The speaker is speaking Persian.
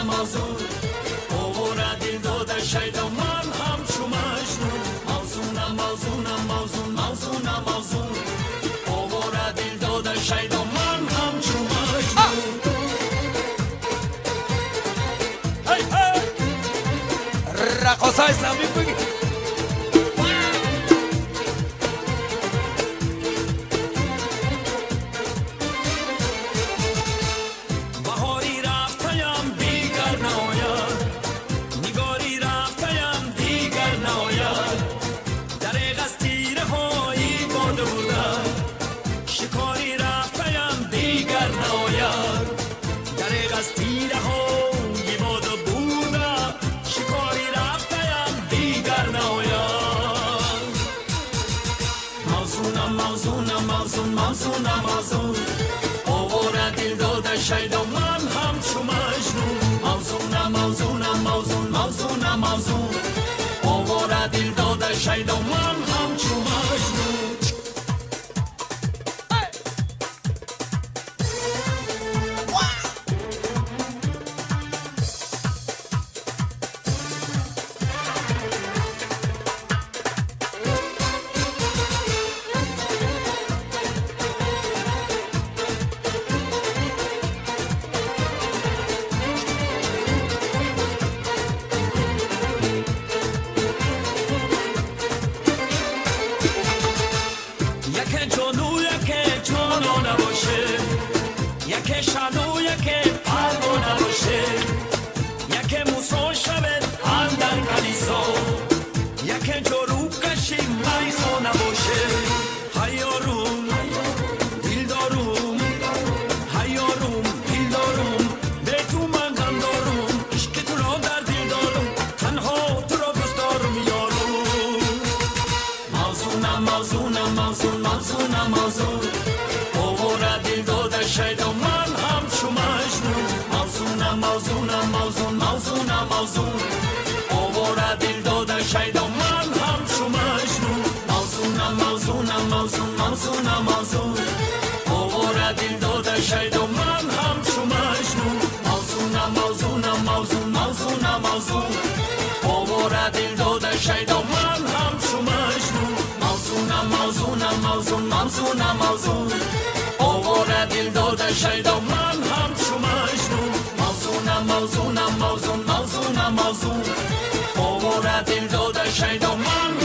موزون اوورا دل داده شیدا من هم چو مجنون موزونم موزونم موزون موزونم موزون اوورا دل داده شیدا من هم چو مجنون رقصای اسلامی بگی موزونم موزون اوورا دل داده شیدا من هم چو مجنون موزونم موزونم موزون موزونم موزون اوورا دل داده شیدا من هم چو مجنون یکی شانو یکی پرگو نباشه یکی موسون شود اندر کلیسا یکی جروب کشی میخو نباشه هیاروم دیلداروم هیاروم دیلداروم به تو من غم دارم عشق تو را در دل دارم تنها تو را دوست دارم یارو موزونم موزونم موزون موزونم موزون اوورا دل داده شیدا من هم چو مجنون موزونم موزونم موزون موزونم موزون اوورا دل داده شیدا من هم چو مجنون موزونم موزونم موزون موزونم موزون اوورا دل داده شیدا من هم چو مجنون موزونم موزونم موزون موزونم موزون اوورا دل داده شیدا من هم چو مجنون موزونم موزونم موزون موزونم موزون اوورا دل داده شیدا من هم چو مجنون موزونم موزونم موزون موزونم موزون اوورا دل داده شیدا من